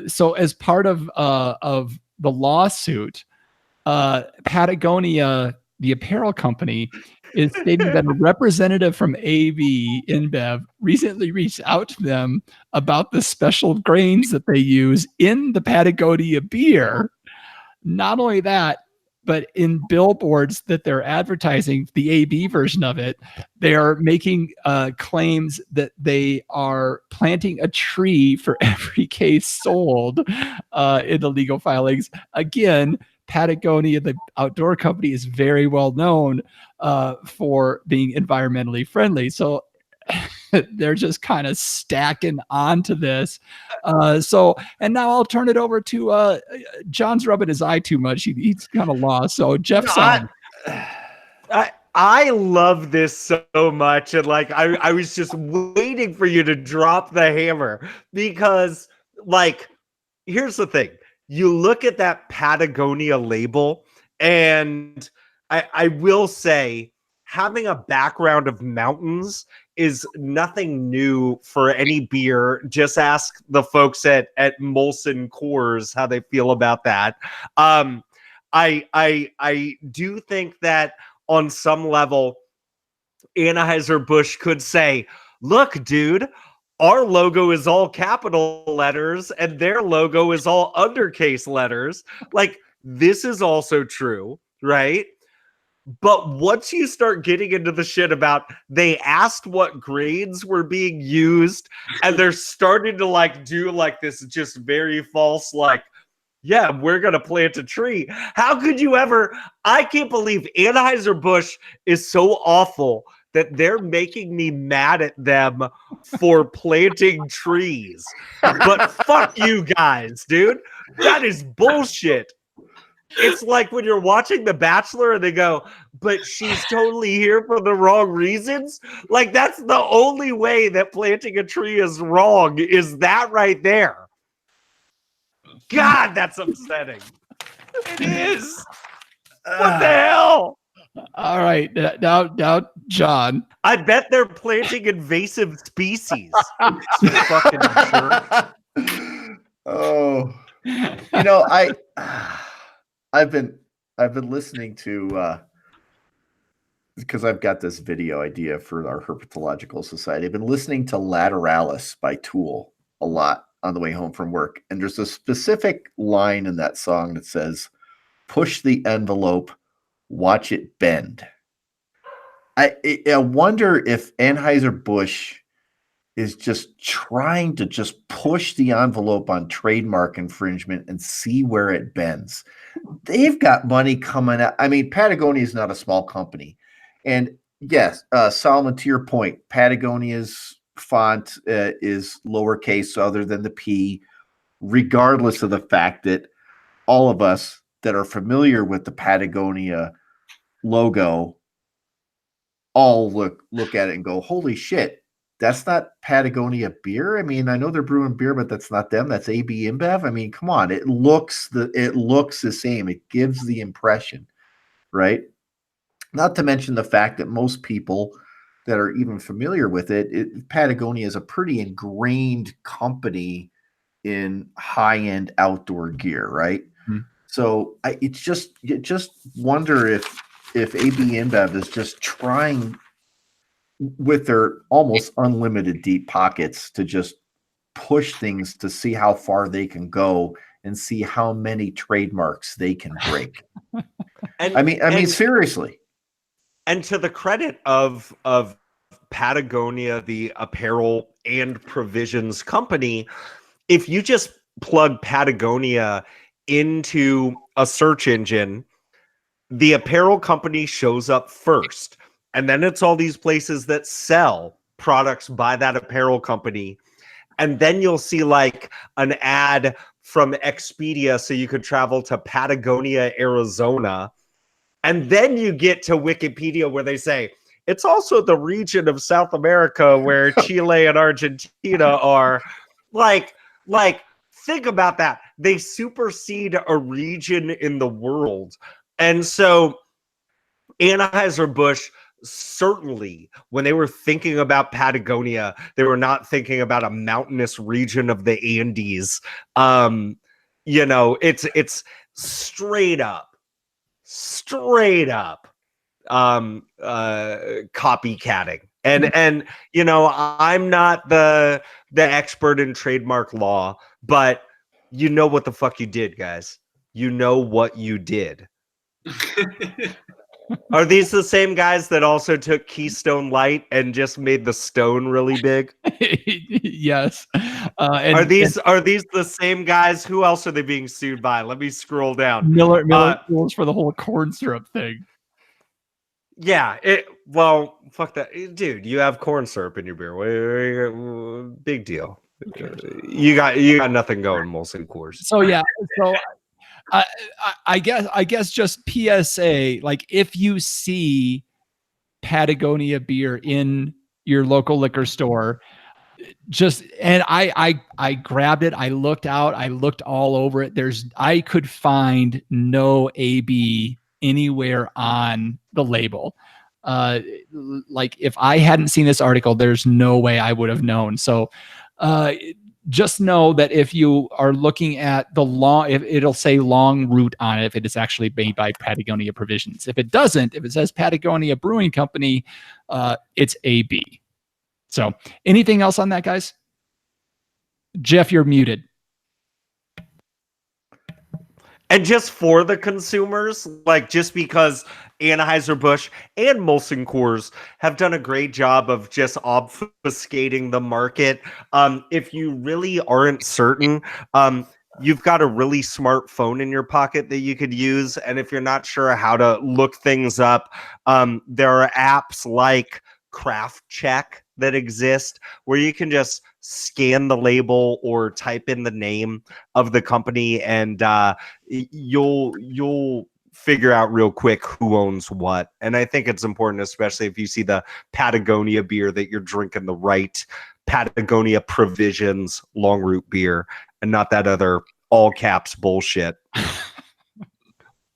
So as part of the lawsuit, Patagonia, the apparel company, is stating that a representative from AB InBev recently reached out to them about the special grains that they use in the Patagonia beer. Not only that, but in billboards that they're advertising, the AB version of it, they are making claims that they are planting a tree for every case sold in the legal filings. Again, Patagonia, the outdoor company, is very well known for being environmentally friendly. So they're just kind of stacking onto this. And now I'll turn it over to John's rubbing his eye too much. He's kind of lost. So Jeff's on. I love this so much. And like, I was just waiting for you to drop the hammer because like, here's the thing. You look at that Patagonia label, and I will say having a background of mountains is nothing new for any beer. Just ask the folks at Molson Coors how they feel about that. I do think that on some level, Anheuser-Busch could say, look, dude, our logo is all capital letters and their logo is all undercase letters. Like, this is also true, right? But once you start getting into the shit about they asked what grades were being used, and they're starting to like do like this just very false, like, yeah, we're going to plant a tree. How could you ever? I can't believe Anheuser-Busch is so awful that they're making me mad at them for planting trees. But fuck you guys, dude. That is bullshit. It's like when you're watching The Bachelor and they go, but she's totally here for the wrong reasons. Like, that's the only way that planting a tree is wrong, is that right there. God, that's upsetting. It is. What the hell? All right. Now, John. I bet they're planting invasive species. Fucking jerk. Oh, I've been listening to because I've got this video idea for our herpetological society. I've been listening to Lateralis by Tool a lot on the way home from work, and there's a specific line in that song that says, "Push the envelope, watch it bend." I wonder if Anheuser-Busch is just trying to just push the envelope on trademark infringement and see where it bends. They've got money coming out. I mean, Patagonia is not a small company. And yes, Solomon, to your point, Patagonia's font is lowercase other than the P, regardless of the fact that all of us that are familiar with the Patagonia logo all look at it and go, holy shit, that's not Patagonia beer. I mean, I know they're brewing beer, but that's not them. That's AB InBev. I mean, come on, it looks the same. It gives the impression, right? Not to mention the fact that most people that are even familiar with Patagonia is a pretty ingrained company in high-end outdoor gear, right? Hmm. So you just wonder if AB InBev is just trying with their almost unlimited deep pockets to just push things to see how far they can go and see how many trademarks they can break. I mean, seriously. And to the credit of Patagonia, the apparel and provisions company, if you just plug Patagonia into a search engine, the apparel company shows up first. And then it's all these places that sell products by that apparel company. And then you'll see like an ad from Expedia so you could travel to Patagonia, Arizona. And then you get to Wikipedia where they say, it's also the region of South America where Chile and Argentina are. Like, think about that. They supersede a region in the world. And so Anheuser-Busch, certainly when they were thinking about Patagonia, they were not thinking about a mountainous region of the Andes. It's straight up copycatting. And I'm not the expert in trademark law, but you know what the fuck you did, guys. You know what you did. Are these the same guys that also took Keystone Light and just made the stone really big? Yes. Are these the same guys? Who else are they being sued by? Let me scroll down. Miller rules for the whole corn syrup thing. Yeah. Well, fuck that, dude. You have corn syrup in your beer. Big deal. You got nothing going, Molson Coors. So yeah. So I guess just PSA. Like if you see Patagonia beer in your local liquor store, and I grabbed it. I looked out. I looked all over it. I could find no AB anywhere on the label. Like if I hadn't seen this article, there's no way I would have known. So just know that if you are looking at the it'll say long route on it if it is actually made by Patagonia Provisions. If it doesn't, if it says Patagonia Brewing Company, it's AB. So anything else on that, guys? Jeff, you're muted. And just for the consumers, like just because Anheuser-Busch and Molson Coors have done a great job of just obfuscating the market. If you really aren't certain, you've got a really smart phone in your pocket that you could use. And if you're not sure how to look things up, there are apps like Craft Check that exist where you can just scan the label or type in the name of the company, and you'll figure out real quick who owns what. And I think it's important, especially if you see the Patagonia beer, that you're drinking the right Patagonia Provisions long root beer and not that other all caps bullshit.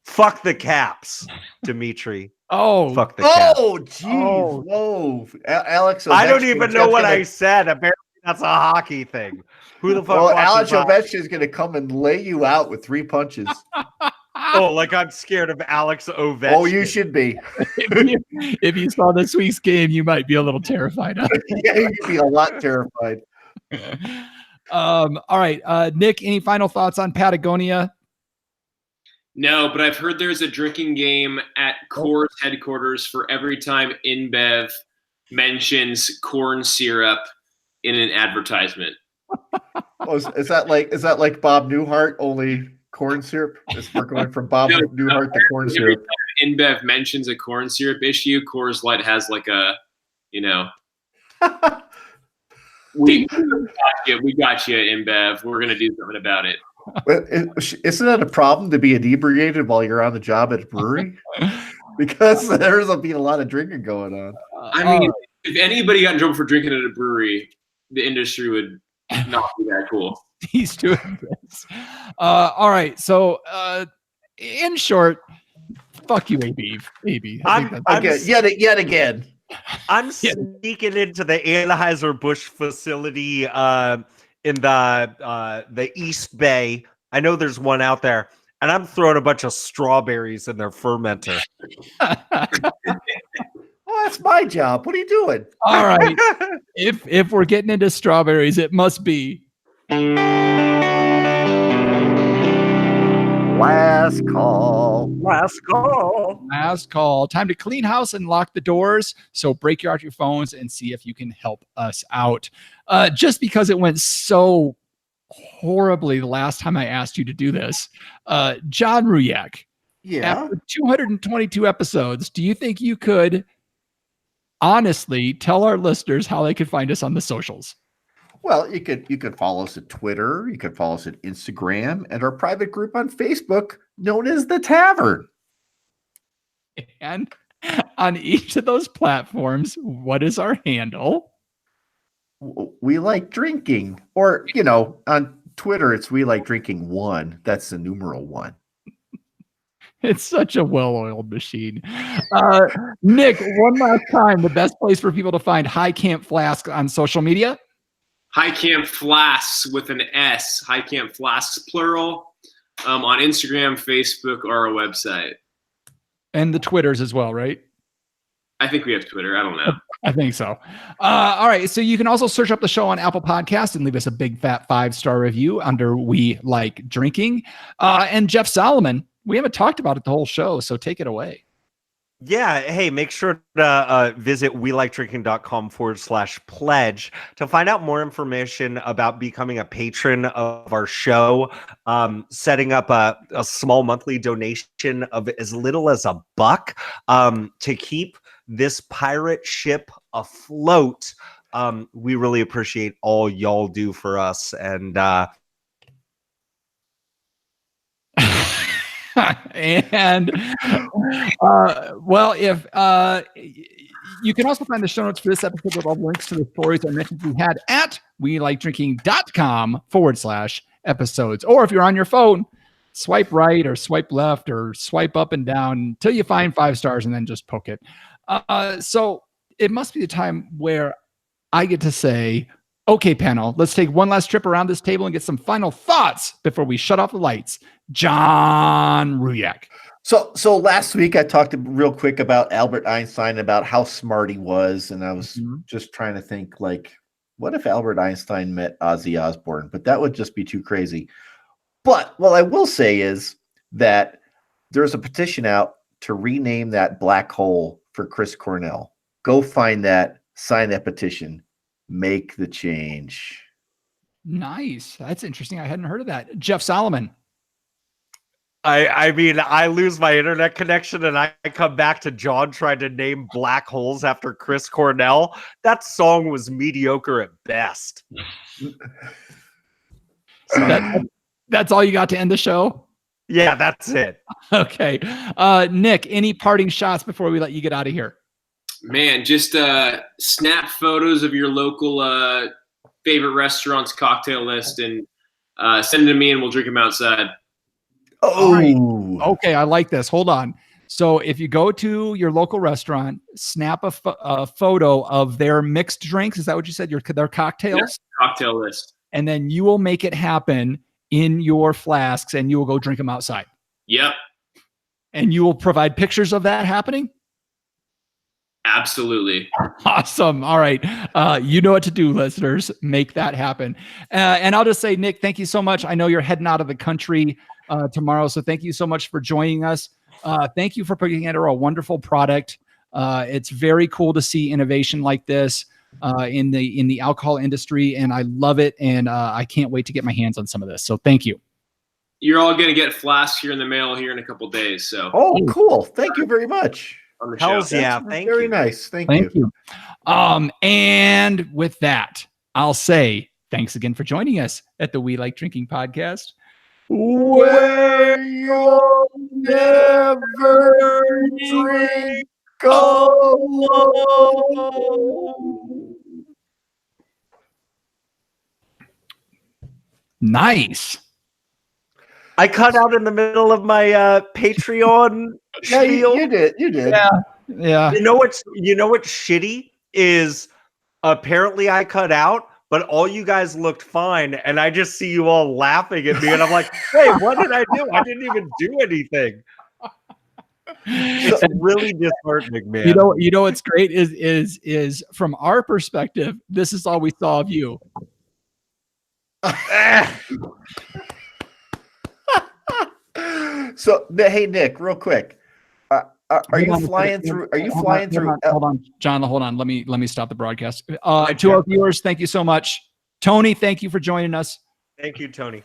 Fuck the caps, Dimitri. Oh, fuck the caps. Oh, geez. Whoa. Alex Ovechkin I don't even know what I said. Apparently that's a hockey thing. Who the fuck? Well, Alex Ovechkin is going to come and lay you out with 3 punches. Oh, like I'm scared of Alex Ovechkin. Oh, you should be. If you saw this week's game, you might be a little terrified. Yeah, you'd be a lot terrified. All right. Nick, any final thoughts on Patagonia? No, but I've heard there's a drinking game at Coors headquarters for every time InBev mentions corn syrup in an advertisement. Oh, is that like Bob Newhart, only corn syrup? We're going from Bob Newhart to corn Every syrup. time InBev mentions a corn syrup issue, Coors Light has like a, we got you, InBev. We're gonna do something about it. Isn't that a problem to be inebriated while you're on the job at a brewery? Because there's be a lot of drinking going on. I mean, if anybody got in trouble for drinking at a brewery, the industry would not be that cool. He's doing this. All right. So, in short, fuck you, AB. Yet again. I'm sneaking into the Anheuser-Busch facility in the East Bay. I know there's one out there, and I'm throwing a bunch of strawberries in their fermenter. Well, that's my job. What are you doing? All right. If we're getting into strawberries, it must be last call. Last call. Time to clean house and lock the doors. So break out your phones and see if you can help us out. Just because it went so horribly the last time I asked you to do this, John Ruyak. Yeah. After 222 episodes, do you think you could honestly tell our listeners how they could find us on the socials? Well, you could follow us at Twitter, you could follow us at Instagram, and our private group on Facebook known as The Tavern. And on each of those platforms, what is our handle? We like drinking. Or, on Twitter, it's We Like Drinking 1. That's the numeral 1. It's such a well-oiled machine. Nic, one last time, the best place for people to find High Camp Flask on social media? High Camp Flasks with an S. High Camp Flasks plural. On Instagram, Facebook, or our website. And the Twitters as well, right? I think we have Twitter. I don't know. I think so. All right. So you can also search up the show on Apple Podcasts and leave us a big fat 5-star review under We Like Drinking. And Jeff Solomon, we haven't talked about it the whole show, so take it away. Yeah. Hey, make sure to visit welikedrinking.com/pledge to find out more information about becoming a patron of our show, setting up a small monthly donation of as little as $1 to keep this pirate ship afloat. We really appreciate all y'all do for us. And and well, if you can also find the show notes for this episode with all the links to the stories I mentioned we had at welikedrinking.com/episodes. Or if you're on your phone, swipe right or swipe left or swipe up and down until you find 5 stars and then just poke it. So it must be the time where I get to say, okay, panel, let's take one last trip around this table and get some final thoughts before we shut off the lights. John Ruyak. So last week I talked real quick about Albert Einstein, about how smart he was. And I was just trying to think, like, what if Albert Einstein met Ozzy Osbourne? But that would just be too crazy. But what I will say is that there's a petition out to rename that black hole for Chris Cornell. Go find that, sign that petition, make the change. Nice. That's interesting. I hadn't heard of that. Jeff Solomon. I mean, I lose my internet connection and I come back to John trying to name black holes after Chris Cornell. That song was mediocre at best. So that's all you got to end the show? Yeah, that's it. Okay. Nic, any parting shots before we let you get out of here? Man, just snap photos of your local favorite restaurant's cocktail list and send it to me and we'll drink them outside. Oh, right. Okay. I like this. Hold on. So if you go to your local restaurant, snap a photo of their mixed drinks. Is that what you said? Their cocktails? Yeah, cocktail list. And then you will make it happen in your flasks and you will go drink them outside. Yep. And you will provide pictures of that happening? Absolutely. Awesome. All right. You know what to do, listeners. Make that happen. And I'll just say, Nic, thank you so much. I know you're heading out of the country tomorrow. So thank you so much for joining us. Thank you for putting together a wonderful product. It's very cool to see innovation like this. in the alcohol industry, and I love it. And I can't wait to get my hands on some of this. So thank you. You're all going to get flasks here in the mail here in a couple days. So Oh, cool. Thank you very much. on the show. Hells yeah, That's thank very you. nice. Thank Thank you. you. And with that, I'll say thanks again for joining us at the We Like Drinking podcast. Where you'll never drink alone. Nice. I cut out in the middle of my Patreon Yeah, spiel. you did. You did. Yeah. You know what's shitty is apparently I cut out, but all you guys looked fine, and I just see you all laughing at me, and I'm like, "Hey, what did I do? I didn't even do anything." It's really disheartening, man. You know what's great is from our perspective, this is all we saw of you. So, hey, Nick, real quick. Are you flying through? Are you flying through? Hold on, John. Hold on. Let me stop the broadcast. To our viewers, thank you so much. Tony, thank you for joining us. Thank you, Tony.